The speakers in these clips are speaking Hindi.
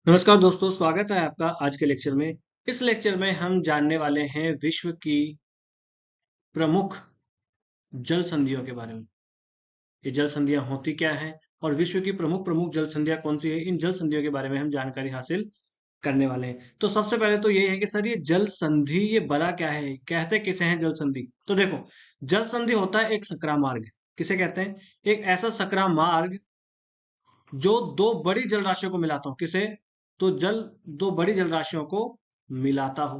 नमस्कार दोस्तों, स्वागत है आपका आज के लेक्चर में। इस लेक्चर में हम जानने वाले हैं विश्व की प्रमुख जल संधियों के बारे में। ये जल संधियां होती क्या हैं और विश्व की प्रमुख प्रमुख जल संधियां कौन सी है, इन जल संधियों के बारे में हम जानकारी हासिल करने वाले हैं। तो सबसे पहले तो ये है कि सर ये जल संधि ये बड़ा क्या है, कहते किसे हैं जल संधि। तो देखो, जल संधि होता है एक सकरा मार्ग। किसे कहते हैं? एक ऐसा सकरा मार्ग जो दो बड़ी जल राशियों को मिलाता हो। किसे? तो जल दो बड़ी जल राशियों को मिलाता हो,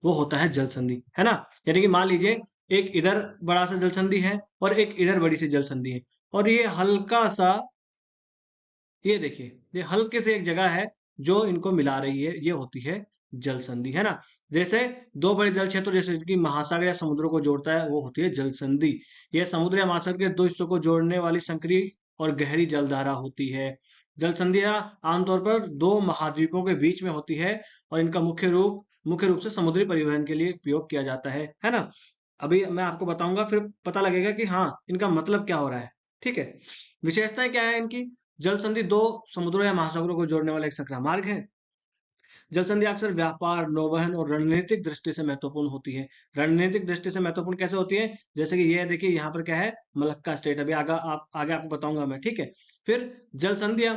वो होता है जल संधि, है ना। यानी कि मान लीजिए एक इधर बड़ा सा जल संधि है और एक इधर बड़ी सी जल संधि है, और ये हल्का सा, ये देखिए, ये हल्के से एक जगह है जो इनको मिला रही है, ये होती है जल संधि, है ना। जैसे दो बड़े जल क्षेत्र जैसे कि महासागर या समुद्रों को जोड़ता है, वो होती है जल संधि। यह समुद्र या महासागर के दो हिस्सों को जोड़ने वाली संकरी और गहरी जलधारा होती है। जल संधियां आमतौर पर दो महाद्वीपों के बीच में होती है और इनका मुख्य रूप से समुद्री परिवहन के लिए उपयोग किया जाता है ना। अभी मैं आपको बताऊंगा, फिर पता लगेगा कि हाँ इनका मतलब क्या हो रहा है। ठीक है, विशेषताएं क्या है इनकी। जल संधि दो समुद्रों या महासागरों को जोड़ने वाला एक सकरा मार्ग है। जल संधि अक्सर व्यापार, नौवहन और रणनीतिक दृष्टि से महत्वपूर्ण होती है। रणनीतिक दृष्टि से महत्वपूर्ण कैसे होती है? जैसे कि ये देखिए, यहाँ पर क्या है, मलक्का स्टेट। अभी आगे आपको बताऊंगा मैं, ठीक है। फिर जल संधियां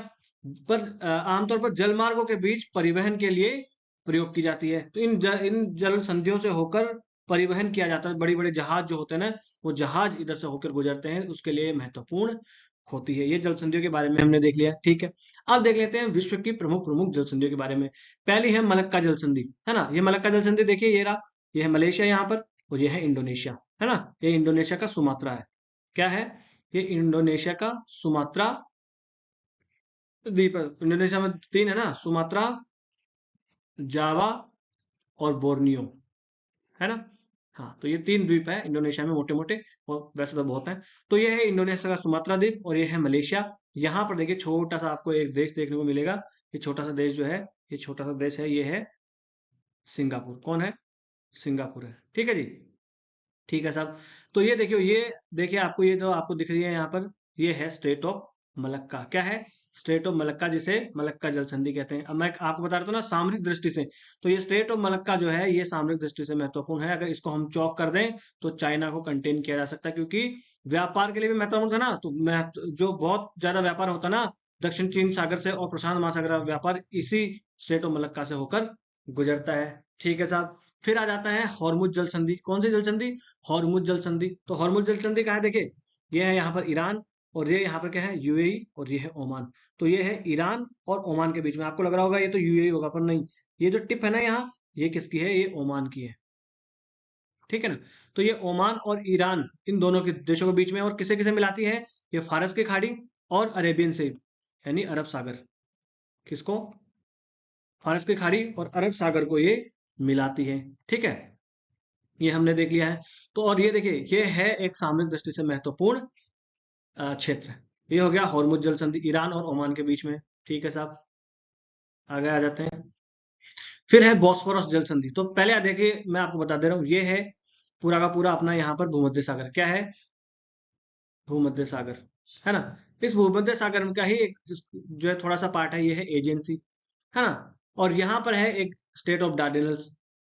पर आमतौर पर जल मार्गों के बीच परिवहन के लिए प्रयोग की जाती है। तो इन जल संधियों से होकर परिवहन किया जाता है। बड़ी बड़े जहाज जो होते हैं ना, वो जहाज इधर से होकर गुजरते हैं, उसके लिए महत्वपूर्ण होती है। ये जल संधियों के बारे में हमने देख लिया, ठीक है। अब देख लेते हैं विश्व की प्रमुख प्रमुख जल संधियों के बारे में। पहली है मलक्का जल संधि, है ना। ये मलक्का जल संधि देखिए, ये रहा, ये है मलेशिया यहाँ पर, और ये है इंडोनेशिया, है ना। ये इंडोनेशिया का सुमात्रा है। क्या है? ये इंडोनेशिया का सुमात्रा द्वीप है। इंडोनेशिया में तीन है ना, सुमात्रा, जावा और बोर्नियो, है ना। हाँ, तो ये तीन द्वीप है इंडोनेशिया में, मोटे मोटे, और वैसे तो बहुत हैं। तो ये है इंडोनेशिया का सुमात्रा द्वीप और ये है मलेशिया। यहाँ पर देखिए छोटा सा आपको एक देश देखने को मिलेगा। ये छोटा सा देश जो है, ये छोटा सा देश है, ये है सिंगापुर। कौन है? सिंगापुर है, ठीक है जी। ठीक है साहब। तो ये देखिए आपको, ये जो आपको दिख रही है यहाँ पर, ये है स्टेट ऑफ मलक्का। क्या है? स्टेट ऑफ मलक्का, जिसे मलक्का जल संधि कहते हैं। अब मैं आपको बता रहा था ना सामरिक दृष्टि से, तो ये स्टेट ऑफ मलक्का जो है, ये सामरिक दृष्टि से महत्वपूर्ण है। अगर इसको हम चौक कर दें तो चाइना को कंटेन किया जा सकता है, क्योंकि व्यापार के लिए भी महत्वपूर्ण था ना। तो जो बहुत ज्यादा व्यापार होता ना दक्षिण चीन सागर से और प्रशांत महासागर का व्यापार इसी स्टेट ऑफ मलक्का से होकर गुजरता है। ठीक है साहब। फिर आ जाता है हॉर्मुज जल संधि। कौन सी जल संधि? हॉर्मुज जल संधि। तो हॉर्मुज जल संधि कहाँ है? देखिए, ये है यहाँ पर ईरान, और ये यहाँ पर क्या है? यूएई, और ये है ओमान। तो ये है ईरान और ओमान के बीच में। आपको लग रहा होगा ये तो यूएई होगा, पर नहीं। ये जो टिप है ना यहाँ, ये किसकी है? ये ओमान की है, ठीक है ना। तो ये ओमान और ईरान, इन दोनों के देशों के बीच में, और किसे किसे मिलाती है? ये फारस की खाड़ी और अरेबियन सी, यानी अरब सागर। किसको? फारस की खाड़ी और अरब सागर को ये मिलाती है, ठीक है। ये हमने देख लिया है। तो और ये देखिए, ये है एक सामरिक दृष्टि से महत्वपूर्ण क्षेत्र। ये हो गया हॉर्मुज जल संधि, ईरान और ओमान के बीच में। ठीक है साहब, आगे आ जाते हैं। फिर है बॉस्फोरस जल संधि। तो पहले देखिए, मैं आपको बता दे रहा हूँ, ये है पूरा का पूरा अपना यहाँ पर भूमध्य सागर। क्या है? भूमध्य सागर, है ना। इस भूमध्य सागर का ही एक जो है थोड़ा सा पार्ट है, ये है एजेंसी, है ना। और यहाँ पर है एक स्टेट ऑफ डार्डेनल्स।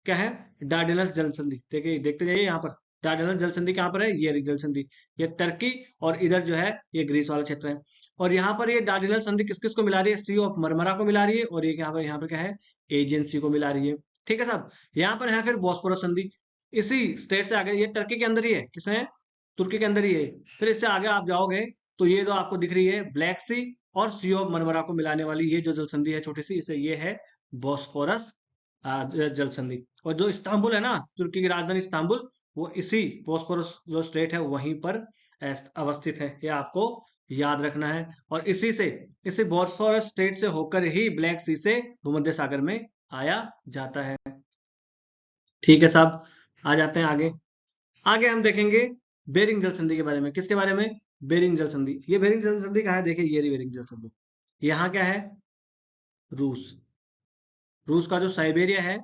क्या है? डार्डेनल्स जल संधि। देखिए, देखते जाइए यहाँ पर, डार्डेनल्स जल संधि कहाँ पर है? ये जल संधि, ये टर्की, और इधर जो है ये ग्रीस वाला क्षेत्र है। और यहाँ पर ये डार्डेनल्स संधि किस किस को मिला रही है? सी ऑफ मरमरा को मिला रही है, और ये यहाँ पर क्या है? एजेंसी को मिला रही है। ठीक है साहब। यहाँ पर है फिर बॉस्फोरस संधि, इसी स्टेट से आगे, ये टर्की के अंदर ही है। किसमें? तुर्की के अंदर ही है। फिर इससे आगे आप जाओगे तो ये जो आपको दिख रही है ब्लैक सी और सी ऑफ मरमरा को मिलाने वाली ये जो जल संधि है छोटी सी, इसे ये है बॉस्फोरस जल संधि। और जो इस्तांबुल है ना, तुर्की की राजधानी इस्तांबुल, वो इसी बॉस्फोरस जो स्टेट है वहीं पर अवस्थित है। ये आपको याद रखना है। और इसी बॉस्फोरस स्टेट से होकर ही ब्लैक सी से भूमध्य सागर में आया जाता है। ठीक है साहब, आ जाते हैं आगे। आगे हम देखेंगे बेरिंग जल संधि के बारे में। किसके बारे में? बेरिंग जल संधि। ये बेरिंग जल संधि कहाँ है? देखिए, ये रही बेरिंग जल संधि। यहाँ क्या है? रूस। रूस का जो साइबेरिया है,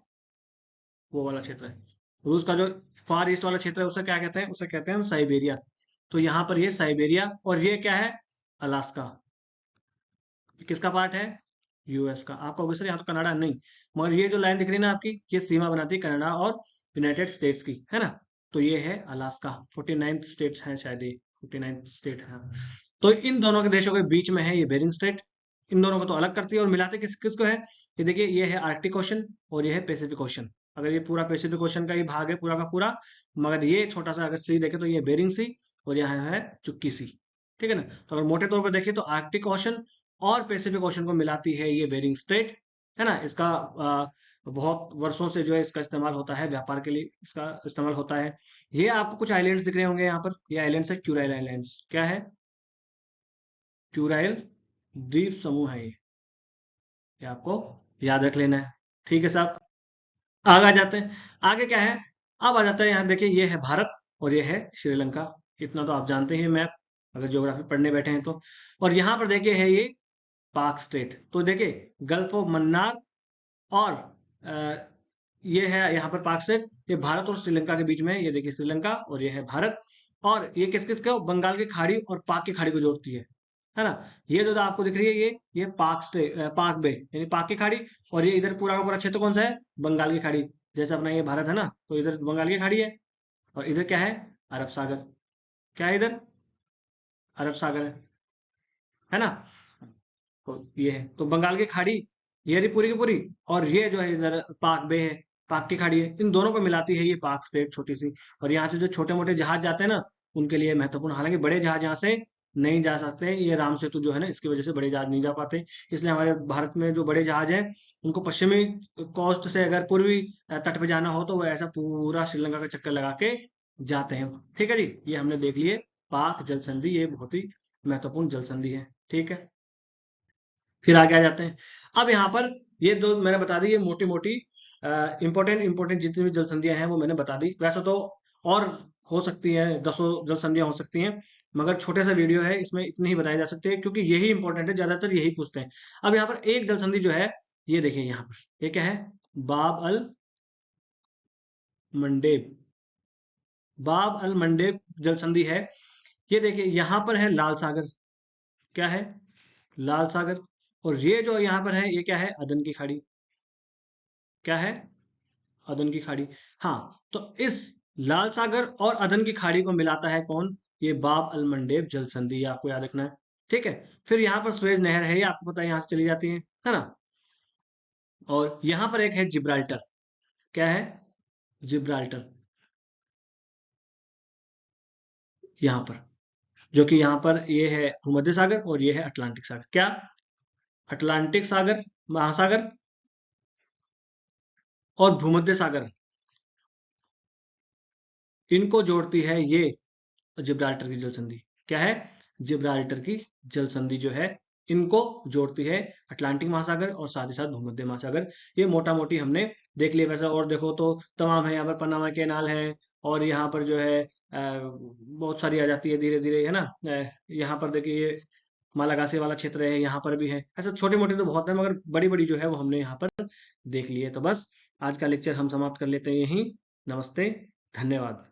वो वाला क्षेत्र है। रूस का जो फार ईस्ट वाला क्षेत्र है, उसे क्या कहते हैं? उसे कहते हैं हम साइबेरिया। तो यहाँ पर ये साइबेरिया, और ये क्या है? अलास्का। किसका पार्ट है? यूएस का। आपका होगा सर यहाँ तो कनाडा नहीं, मगर ये जो लाइन दिख रही है ना आपकी, ये सीमा बनाती है कनाडा और यूनाइटेड स्टेट्स की, है ना। तो ये है अलास्का, 49 स्टेट्स हैं शायद, ये 49 स्टेट है। तो इन दोनों के देशों के बीच में है ये बेरिंग स्ट्रेट। इन दोनों को तो अलग करती है और मिलाते किस किस को है, ये देखिए, ये है आर्कटिक ओशन और ये है पैसिफिक ओशन। अगर ये पूरा पैसिफिक ओशन का ही भाग है पूरा का पूरा, मगर ये छोटा सा अगर सी देखे तो ये बेरिंग सी और यहाँ है चुक्की सी, ठीक है ना। तो अगर मोटे तौर पर देखें तो आर्कटिक ओशन और पैसिफिक ओशन को मिलाती है ये बेरिंग स्ट्रेट, है ना। इसका बहुत वर्षों से जो है इसका इस्तेमाल होता है, व्यापार के लिए इसका इस्तेमाल होता है। ये आपको कुछ आइलैंड्स दिख रहे होंगे यहाँ पर, ये आइलैंड्स है क्यूराइल आइलैंड्स। क्या है? क्यूराइल द्वीप समूह है ये आपको याद रख लेना है, ठीक है साहब। आगे आ जाते हैं, आगे क्या है, अब आ जाता है यहाँ देखिए, ये है भारत और ये है श्रीलंका। इतना तो आप जानते हैं मैप, अगर ज्योग्राफी पढ़ने बैठे हैं तो। और यहाँ पर देखिए है ये पाक स्टेट। तो देखिए गल्फ ऑफ मन्नार और ये है यहाँ पर पाक स्टेट, ये भारत और श्रीलंका के बीच में है। ये देखिए श्रीलंका और ये है भारत, और ये किस किस को, बंगाल की खाड़ी और पाक की खाड़ी को जोड़ती है ना। ये जो आपको दिख रही है ये पाक स्टेट, पाक बे यानी पाक की खाड़ी, और ये इधर पूरा का पूरा क्षेत्र कौन सा है, बंगाल की खाड़ी। जैसे अपना ये भारत है ना, तो इधर बंगाल की खाड़ी है, और इधर क्या है, अरब सागर। क्या है इधर, अरब सागर है ना। तो ये है तो बंगाल की खाड़ी, ये रही पूरी की पूरी, और ये जो है इधर पाक बे है, पाक की खाड़ी है। इन दोनों को मिलाती है ये पाक स्टेट छोटी सी। और यहाँ से जो छोटे मोटे जहाज जाते हैं ना, उनके लिए महत्वपूर्ण, हालांकि बड़े जहाज यहाँ से नहीं जा सकते, ये राम सेतु जो है ना, इसकी वजह से बड़े जहाज नहीं जा पाते। इसलिए हमारे भारत में जो बड़े जहाज हैं, उनको पश्चिमी कोस्ट से अगर पूर्वी तट पे जाना हो तो वो ऐसा पूरा श्रीलंका का चक्कर लगा के जाते हैं, ठीक है जी। ये हमने देख लिए पाक जल संधि, ये बहुत ही महत्वपूर्ण जल संधि है, ठीक है। फिर आगे आ जाते हैं। अब यहाँ पर ये दो मैंने बता दी, ये मोटी मोटी इंपॉर्टेंट इंपॉर्टेंट जितनी भी जल संधियां हैं वो मैंने बता दी। वैसे तो और हो सकती हैं, दसों जल संधियां हो सकती हैं, मगर छोटे सा वीडियो है, इसमें इतनी ही बताई जा सकती है क्योंकि यही इंपॉर्टेंट है, ज्यादातर यही पूछते हैं। अब यहाँ पर एक जल संधि जो है, ये देखिए यहाँ पर, ये क्या है, बाब अल मंडेब। बाब अल मंडेब जल संधि है। ये देखिए यहाँ पर है लाल सागर। क्या है, लाल सागर। और ये जो यहाँ पर है, ये क्या है, अदन की खाड़ी। क्या है, अदन की खाड़ी। हाँ, तो इस लाल सागर और अदन की खाड़ी को मिलाता है कौन, ये बाब अल मंडेब जल संधि, ये आपको याद रखना है, ठीक है। फिर यहाँ पर सुएज नहर है, ये आपको पता है यहाँ से चली जाती है ना। और यहाँ पर एक है जिब्राल्टर। क्या है, जिब्राल्टर, यहाँ पर, जो कि यहाँ पर ये है भूमध्य सागर और ये है अटलांटिक सागर। क्या, अटलांटिक सागर महासागर और भूमध्य सागर, इनको जोड़ती है ये जिब्राल्टर की जल संधि। क्या है, जिब्राल्टर की जल संधि जो है, इनको जोड़ती है अटलांटिक महासागर और साथ ही साथ भूमध्य महासागर। ये मोटा मोटी हमने देख लिया। वैसे और देखो तो तमाम है, यहाँ पर पनामा कैनाल है, और यहाँ पर जो है बहुत सारी आ जाती है धीरे धीरे, है ना। यहाँ पर देखिए ये मालागासी वाला क्षेत्र है, यहाँ पर भी है। ऐसे छोटे मोटे तो बहुत है, मगर बड़ी बड़ी जो है वो हमने यहाँ पर देख ली है। तो बस आज का लेक्चर हम समाप्त कर लेते हैं यहीं। नमस्ते, धन्यवाद।